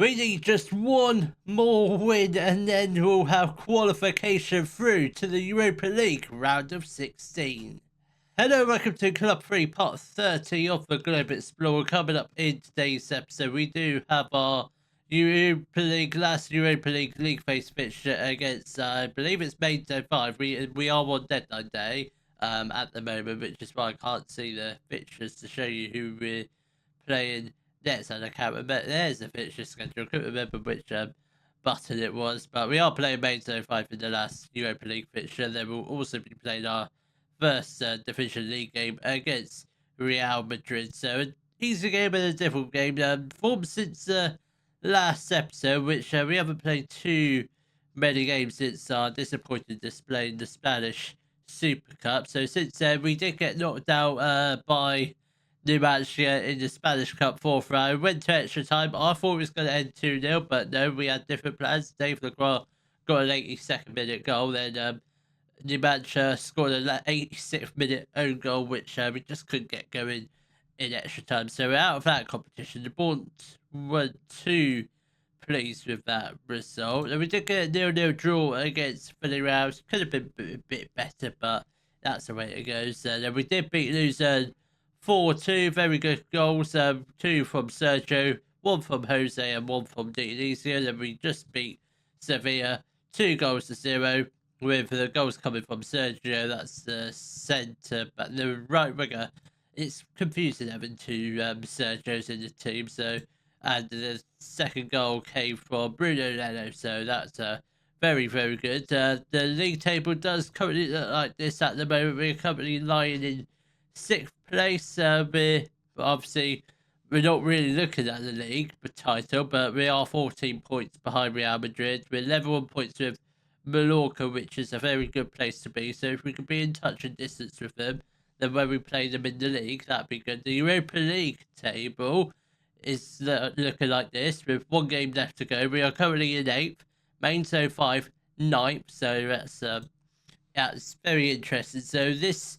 We need just one more win and then we'll have qualification through to the Europa League round of 16. Hello, welcome to Club 3, part 30 of the Globe Explorer. Coming up in today's episode, we do have our last Europa League league phase fixture against, I believe it's May 5. We are on deadline day at the moment, which is why I can't see the fixtures to show you who we're playing next, and I can't remember. There's the fixture schedule. I couldn't remember which button it was, but we are playing May 5 in the last Europa League fixture. Then we'll also be playing our first Division League game against Real Madrid. So an easy game and a difficult game. Formed since last episode, which we haven't played too many games since our disappointing display in the Spanish Super Cup. So since then, we did get knocked out by Numancia in the Spanish Cup fourth round. Went to extra time. I thought it was going to end 2-0, but no, we had different plans. Dave Lacroix got an 82nd minute goal. Then Numancia scored an 86th minute own goal, which we just couldn't get going in extra time. So we're out of that competition. The Bournemouth weren't too pleased with that result. And we did get a 0-0 draw against Villarreal. Could have been a bit better, but that's the way it goes. Then we did beat Luzern 4-2, very good goals. 2 from Sergio, 1 from Jose, and 1 from Dionisio. Then we just beat Sevilla 2-0, with the goals coming from Sergio. That's the centre, but the right winger. It's confusing having two Sergios in the team. So, and the second goal came from Bruno Leno. So that's very, very good. The league table does currently look like this at the moment. We're currently lying in 6th place. We're not really looking at the league title, but we are 14 points behind Real Madrid. We're level on points with Mallorca, which is a very good place to be. So if we can be in touch and distance with them, then when we play them in the league, that'd be good. The Europa League table is looking like this, with 1 game left to go. We are currently in 8th, Mainz 05 9th. So that's very interesting. So this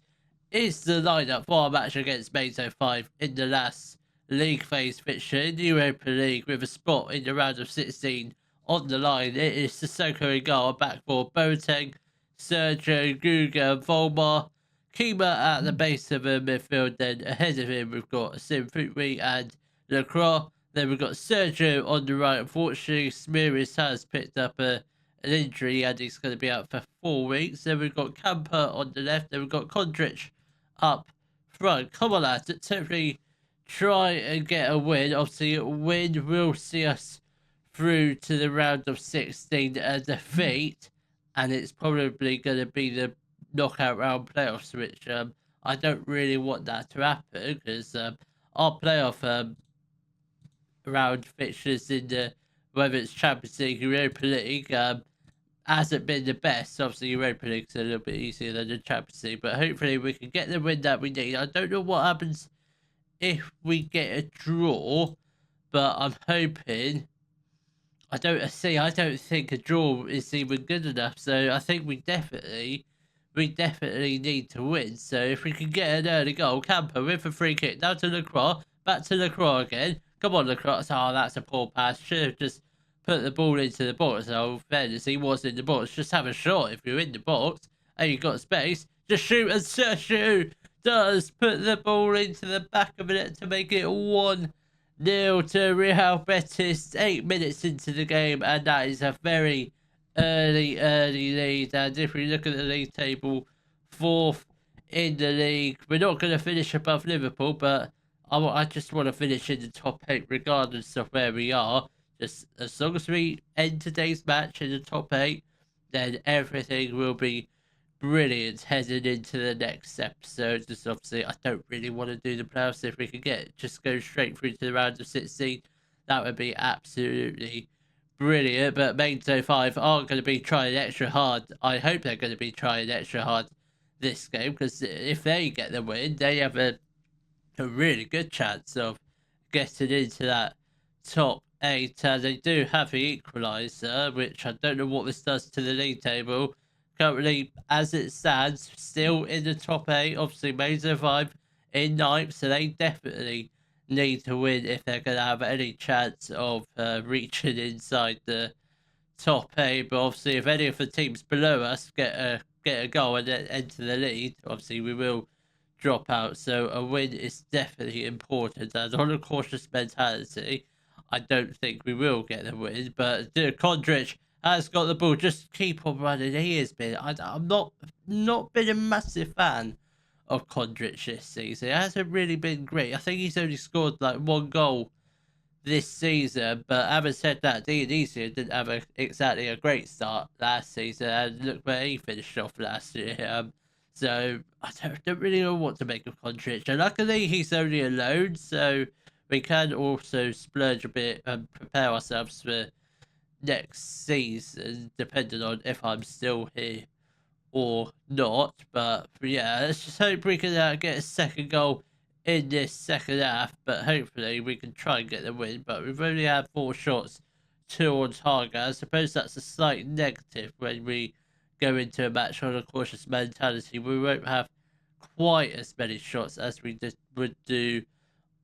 is the lineup for our match against Mainz 05 in the last league phase fixture in the Europa League, with a spot in the round of 16 on the line. It is Sissoko in goal, back for Boateng, Sergio, Guga, and Volmar. Kima at the base of the midfield. Then ahead of him, we've got Simfutri and Lacroix. Then we've got Sergio on the right. Unfortunately, Smiris has picked up an injury and he's going to be out for 4 weeks. Then we've got Camper on the left. Then we've got Kondric up front. Come on, lads. Let's hopefully try and get a win. Obviously, a win will see us through to the round of 16. A defeat, and it's probably going to be the knockout round playoffs, which I don't really want that to happen, because our playoff round fixtures in the, whether it's Champions League, Europa League, hasn't been the best. Obviously, Europa League's a little bit easier than the Champions League, but hopefully we can get the win that we need. I don't know what happens if we get a draw, but I'm hoping. I don't think a draw is even good enough. So I think we definitely need to win. So if we can get an early goal, Camper with a free kick down to Lacroix, back to Lacroix again. Come on, Lacroix. Oh, that's a poor pass. Should have just put the ball into the box. So fairness, he was in the box. Just have a shot if you're in the box and you've got space. Just shoot, and Sergio does put the ball into the back of it to make it 1-0 to Real Betis. 8 minutes into the game, and that is a very early lead. And if we look at the league table, 4th in the league. We're not going to finish above Liverpool, but I just want to finish in the top 8 regardless of where we are. Just as long as we end today's match in the top 8, then everything will be brilliant heading into the next episode. Just obviously, I don't really want to do the playoffs. If we can just go straight through to the round of 16, that would be absolutely brilliant. But Mainz 05 are going to be trying extra hard. I hope they're going to be trying extra hard this game, because if they get the win, they have a really good chance of getting into that top 8. They do have the equaliser, which I don't know what this does to the league table. Currently, as it stands, still in the top 8. Obviously, Mainz 05 in 9th, so they definitely need to win if they're going to have any chance of reaching inside the top eight. But obviously, if any of the teams below us get a goal and then enter the lead, obviously we will drop out. So a win is definitely important. And on a cautious mentality, I don't think we will get the win. But Kondrich has got the ball. Just keep on running. He has been. I'm not been a massive fan of Kondrich this season. It hasn't really been great. I think he's only scored like one goal this season, but having said that, Dionysia didn't have exactly a great start last season, and look where he finished off last year. So I don't really know what to make of Kondrich. And luckily, he's only a loan, so we can also splurge a bit and prepare ourselves for next season, depending on if I'm still here or not. But yeah, let's just hope we can get a second goal in this second half. But hopefully we can try and get the win. But we've only had 4 shots, 2 on target. I suppose that's a slight negative when we go into a match on a cautious mentality. We won't have quite as many shots as we would do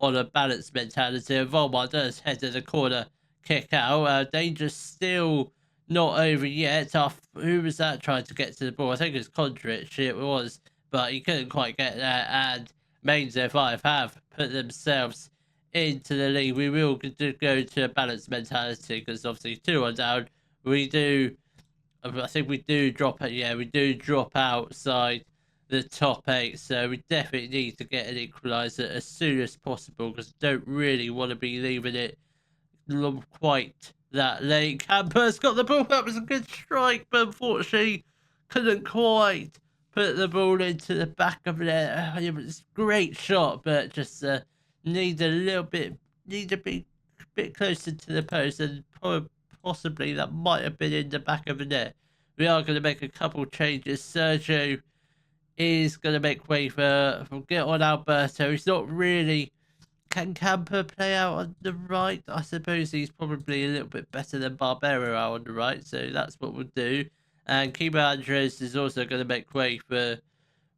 on a balanced mentality. And Volmar does head to the corner, kick out. Danger still not over yet. Who was that trying to get to the ball? I think it's Kondrich. It was, but he couldn't quite get there. And Mainz 05 have put themselves into the league. We will go to a balanced mentality because obviously 2-1 down. I think we do drop it. Yeah, we do drop outside the top 8. So we definitely need to get an equaliser as soon as possible because don't really want to be leaving it quite that late. Camper's got the ball. That was a good strike, but unfortunately couldn't quite put the ball into the back of it. It was a great shot, but just need a bit closer to the post, and possibly that might have been in the back of the net. We are going to make a couple changes. Sergio is going to make way for get on Alberto. He's not really. Can Camper play out on the right? I suppose he's probably a little bit better than Barbero out on the right, so that's what we'll do. And Kimo Andres is also going to make way for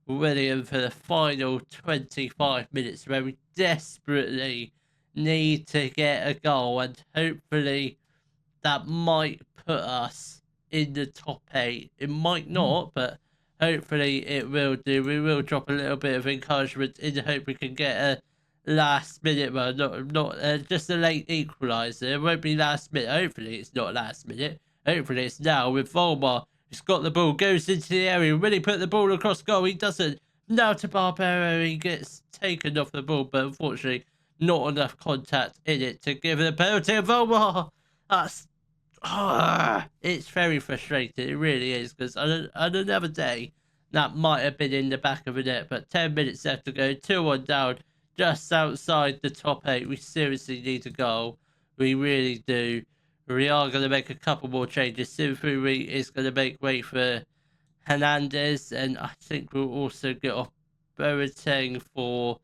William for the final 25 minutes, where we desperately need to get a goal, and hopefully that might put us in the top 8. It might not, but hopefully it will do. We will drop a little bit of encouragement in the hope we can get a last minute, well, not just a late equaliser. It won't be last minute. Hopefully it's not last minute. Hopefully it's now with Volmar. He's got the ball, goes into the area, really put the ball across goal. He doesn't. Now to Barbero, he gets taken off the ball, but unfortunately not enough contact in it to give it a penalty. And Volmar, it's very frustrating. It really is, because on another day that might have been in the back of the net, but 10 minutes left to go, 2-1 down. Just outside the top 8. We seriously need a goal. We really do. We are going to make a couple more changes. Sinfuri is going to make way for Hernandez, and I think we'll also get off Boateng we'll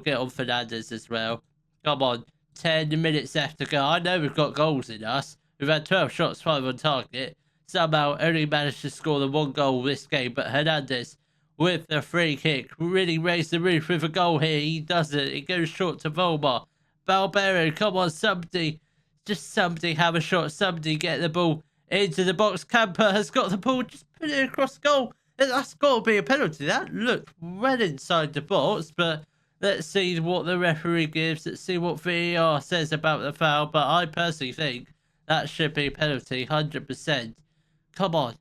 get on Fernandez as well. Come on, 10 minutes left to go. I know we've got goals in us. We've had 12 shots, 5 on target. Somehow only managed to score the 1 goal this game, but Hernandez with the free kick really raised the roof with a goal here. He does it. It goes short to Volmar. Barbero, come on, somebody have a shot. Somebody get the ball into the box. Camper has got the ball. Just put it across goal. That's got to be a penalty. That looked well inside the box, but let's see what the referee gives. Let's see what VAR says about the foul. But I personally think that should be a penalty, 100%. Come on.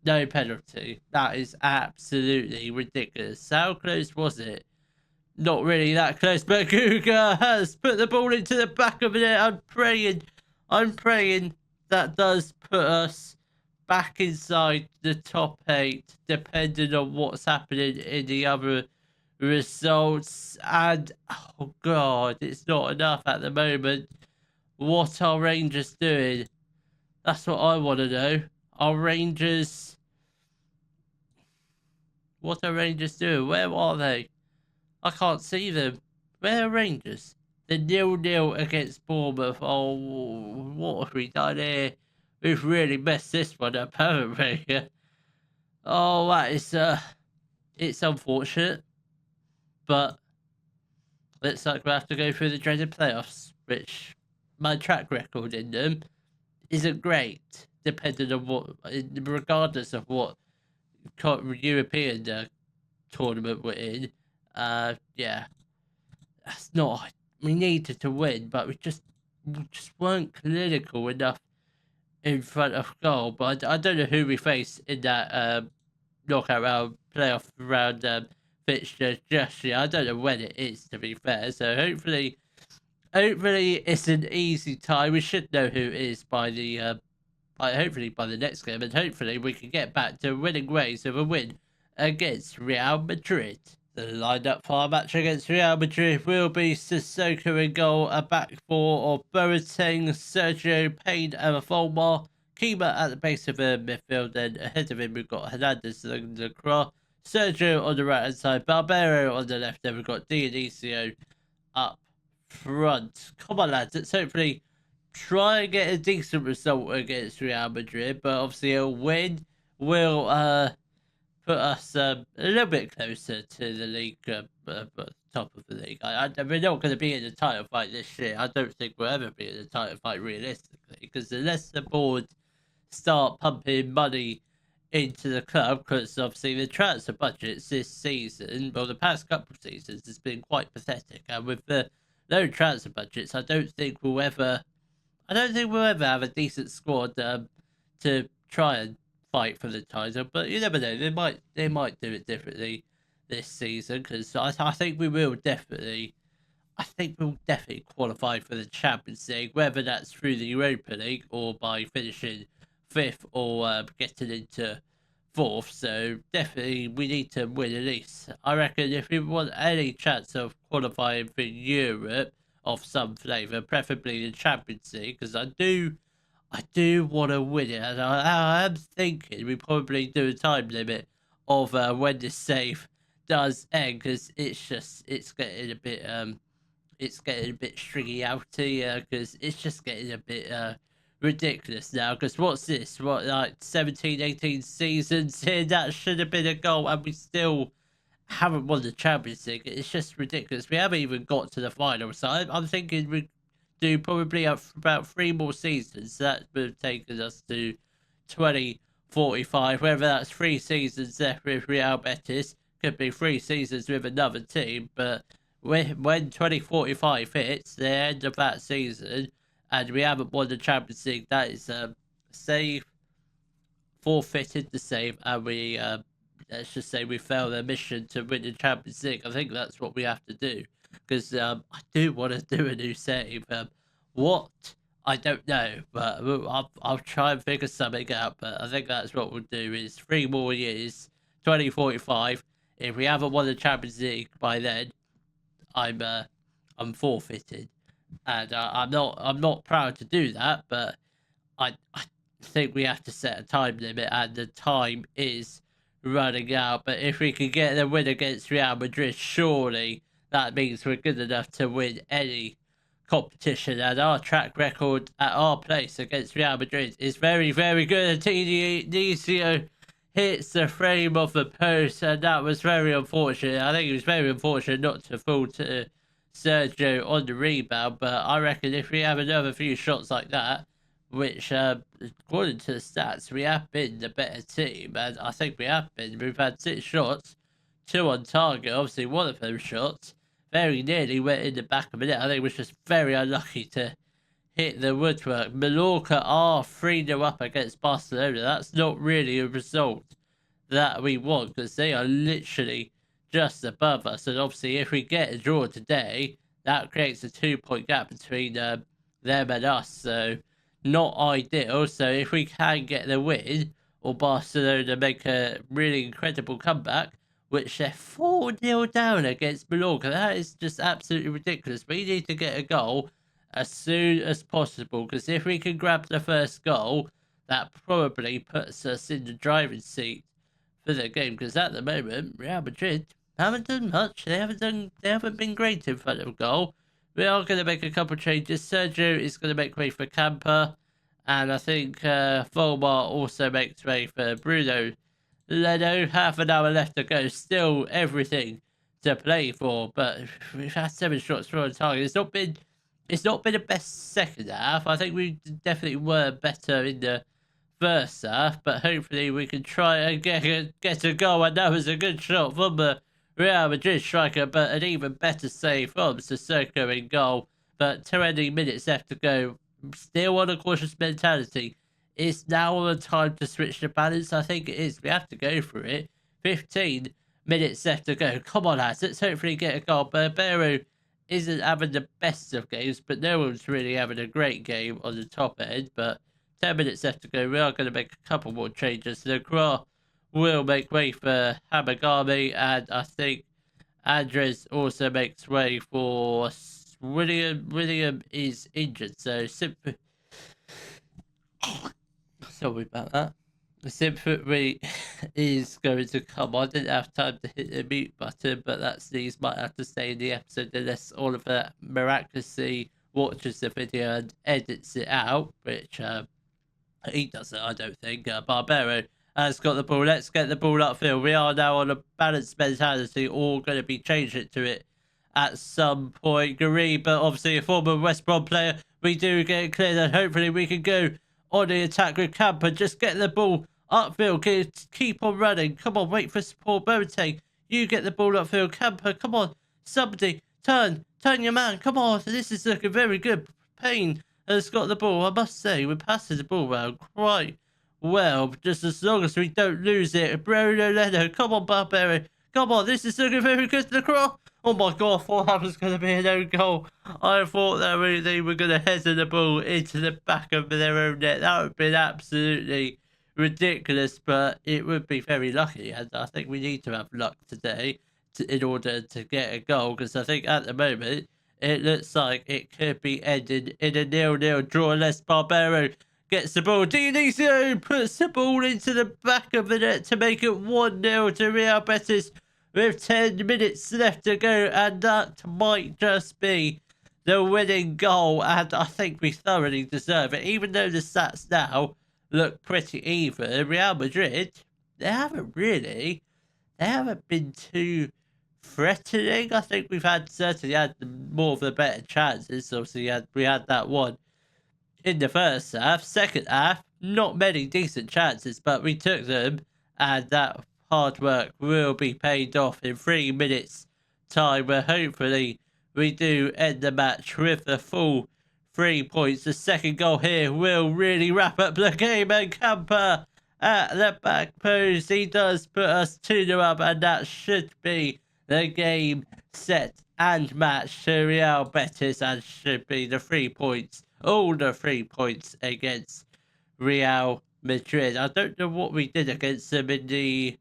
No penalty. That is absolutely ridiculous. How close was it? Not really that close, but Guga has put the ball into the back of it. I'm praying that does put us back inside the top 8, depending on what's happening in the other results. And, oh God, it's not enough at the moment. What are Rangers doing? That's what I want to know. Are Rangers... What are Rangers doing? Where are they? I can't see them. Where are Rangers? The 0-0 against Bournemouth. Oh, what have we done here? We've really messed this one up, haven't we? Oh, that is, it's unfortunate. But looks like we'll have to go through the dreaded playoffs, which my track record in them isn't great, depending on regardless of what European tournament we're in. Yeah, that's not. We needed to win, but we just weren't clinical enough in front of goal. But I don't know who we face in that knockout round playoff round fixture just yet. I don't know when it is, to be fair. So hopefully it's an easy tie. We should know who it is by the hopefully by the next game, and hopefully we can get back to winning ways of a win against Real Madrid. The lineup for our match against Real Madrid will be Sissoko in goal, a back four of Boateng, Sergio, Payne and Fulmar. Keeper at the base of the midfield, then ahead of him we've got Hernandez and Lacroix, Sergio on the right hand side, Barbero on the left, then we've got Dionisio up front. Come on lads, let's hopefully try and get a decent result against Real Madrid, but obviously a win will put us a little bit closer to the league, top of the league. We're not going to be in the title fight this year. I don't think we'll ever be in the title fight realistically, because unless the board start pumping money into the club, because obviously the transfer budgets this season, well, the past couple of seasons, has been quite pathetic, and with the low transfer budgets, I don't think we'll ever have a decent squad to try and fight for the title. But you never know; they might do it differently this season, because I think we'll definitely qualify for the Champions League, whether that's through the Europa League or by finishing fifth or getting into fourth. So definitely we need to win at least. I reckon if we want any chance of qualifying for Europe of some flavour, preferably the Champions League, because I do want to win it, and I am thinking we probably do a time limit of when this save does end, because it's getting a bit stringy outy, because it's just getting a bit ridiculous now. Because what's this? What, like 17, 18 seasons here? That should have been a goal, and we still haven't won the Champions League. It's just ridiculous. We haven't even got to the final, so I'm thinking we do probably about 3 more seasons. That would have taken us to 2045. Whether that's 3 seasons there with Real Betis, could be 3 seasons with another team. But when 2045 hits, the end of that season, and we haven't won the Champions League, that is save forfeited the save, and we let's just say we failed the mission to win the Champions League. I think that's what we have to do, because I do want to do a new save. What? I don't know, but I'll try and figure something out. But I think that's what we'll do, is 3 more years, 2045. If we haven't won the Champions League by then, I'm forfeited, and I'm not proud to do that, but I think we have to set a time limit, and the time is running out. But if we can get the win against Real Madrid, surely that means we're good enough to win any competition, and our track record at our place against Real Madrid is very, very good. Dionisio hits the frame of the post, and that was very unfortunate. I think it was very unfortunate not to fall to Sergio on the rebound, but I reckon if we have another few shots like that, which according to the stats we have been the better team, and I think we have been. We've had 6 shots, 2 on target. Obviously one of those shots very nearly went in the back of the net. I think it was just very unlucky to hit the woodwork. Mallorca are 3-0 up against Barcelona. That's not really a result that we want, because they are literally just above us. And obviously, if we get a draw today, that creates a 2-point gap between them and us. So, not ideal. So, if we can get the win, or Barcelona make a really incredible comeback, which they're 4-0 down against Mallorca, that is just absolutely ridiculous. We need to get a goal as soon as possible, because if we can grab the first goal, that probably puts us in the driving seat for the game, because at the moment Real Madrid haven't done much. They haven't been great in front of goal. We are going to make a couple of changes. Sergio is going to make way for Camper, and I think Fulmar also makes way for Bruno Leno. Half an hour left to go. Still everything to play for, but we've had 7 shots on target. It's not been the best second half. I think we definitely were better in the first half, but hopefully we can try and get a goal. And that was a good shot from the Real Madrid striker, but an even better save from Sissoko in goal. But 20 minutes left to go. Still on a cautious mentality. It's now the time to switch the balance. I think it is. We have to go for it. 15 minutes left to go. Come on, lads. Let's hopefully get a goal. Barbero isn't having the best of games, but no one's really having a great game on the top end. But 10 minutes left to go. We are going to make a couple more changes. The Croix will make way for Hamagami, and I think Andres also makes way for William. William is injured, so simply. Sorry about that. The Symphony is going to come on. I didn't have time to hit the mute button, but that sneeze might have to stay in the episode unless all of that miraculously watches the video and edits it out, which he doesn't, I don't think. Barbero has got the ball. Let's get the ball upfield. We are now on a balanced mentality, all going to be changing to it at some point. Gary, but obviously a former West Brom player, we do get it cleared, and hopefully we can go on the attack with Camper. Just get the ball upfield. Keep on running. Come on, wait for support. Boateng, you get the ball upfield. Camper, come on. Somebody, turn your man. Come on. This is looking very good. Payne has got the ball. I must say, we're passing the ball around quite well. Just as long as we don't lose it. Bruno Leno, come on, Barbero. Come on, this is looking very good to the cross. Oh my god, I thought that was going to be an own goal. I thought that they were going to header the ball into the back of their own net. That would have been absolutely ridiculous, but it would be very lucky. And I think we need to have luck today in order to get a goal, because I think at the moment it looks like it could be ended in a 0-0 draw unless Barbero gets the ball. Dionisio puts the ball into the back of the net to make it 1-0 to Real Betis with 10 minutes left to go, and that might just be the winning goal, and I think we thoroughly deserve it. Even though the stats now look pretty even, Real Madrid, they haven't been too threatening. I think we've certainly had more of the better chances. Obviously, we had that one in the first half. Second half, not many decent chances, but we took them, and that hard work will be paid off in 3 minutes time, where hopefully we do end the match with the full 3 points. The second goal here will really wrap up the game, and Camper at the back post, he does put us 2-0 up, and that should be the game set and match to Real Betis, and should be the 3 points, all the 3 points against Real Madrid. I don't know what we did against them in the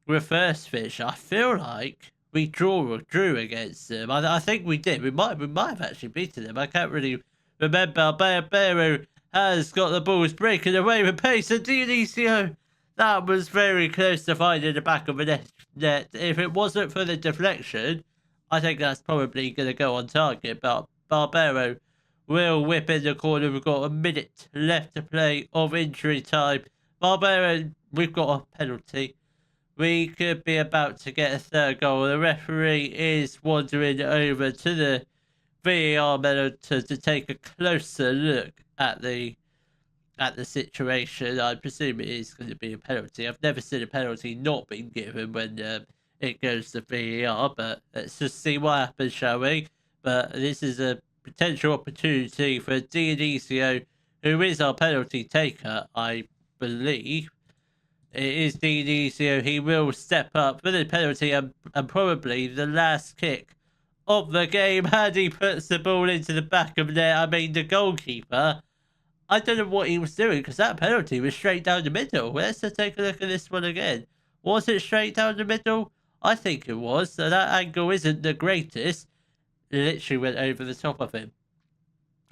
reverse fixture. I feel like we drew against them. I think we did. We might have actually beaten them. I can't really remember. Barbero has got the ball. It's breaking away with pace. And Dionisio, that was very close to finding the back of the net. If it wasn't for the deflection, I think that's probably going to go on target. But Barbero will whip in the corner. We've got a minute left to play of injury time. Barbero, we've got a penalty. We could be about to get a third goal. The referee is wandering over to the VAR monitor to take a closer look at the situation. I presume it is going to be a penalty. I've never seen a penalty not being given when it goes to VAR, but let's just see what happens, shall we? But this is a potential opportunity for Dionisio, who is our penalty taker, I believe. It is Dionisio. He will step up for the penalty and probably the last kick of the game. And he puts the ball into the back of net. I mean, the goalkeeper, I don't know what he was doing, because that penalty was straight down the middle. Let's just take a look at this one again. Was it straight down the middle? I think it was. So that angle isn't the greatest. It literally went over the top of him.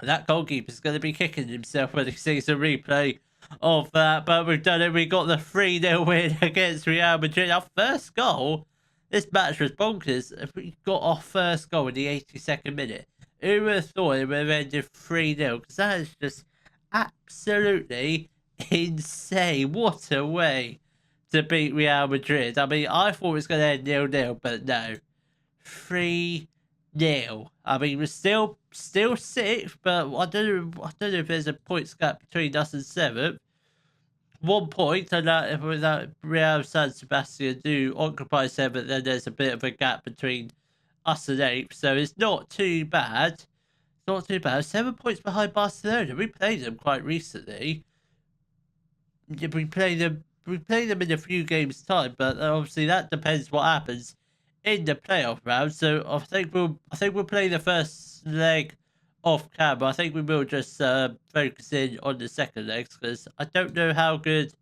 That goalkeeper's going to be kicking himself when he sees a replay of that, but we've done it. We got the 3-0 win against Real Madrid. Our first goal. This match was bonkers. If we got our first goal in the 82nd minute, who would have thought it would have ended 3-0? Because that is just absolutely insane. What a way to beat Real Madrid. I mean, I thought it was going to end 0-0, but no. 3-0. I mean, we're still sixth, but I don't know if there's a points gap between us and seventh. 1 point, and that without Real San Sebastian do occupy seventh, then there's a bit of a gap between us and eighth. So it's not too bad. It's not too bad. 7 points behind Barcelona. We played them quite recently. Yeah, we play them in a few games time, but obviously that depends what happens in the playoff round. So I think we'll play the first leg off camera. I think we will just focus in on the second legs because I don't know how good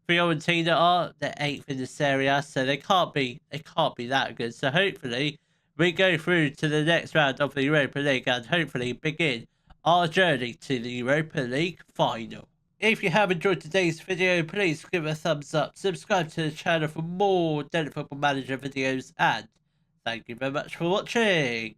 Fiorentina are. They're eighth in the Serie A, so they can't be that good. So hopefully we go through to the next round of the Europa League and hopefully begin our journey to the Europa League final. If you have enjoyed today's video, please give it a thumbs up, subscribe to the channel for more Daily Football Manager videos, and thank you very much for watching.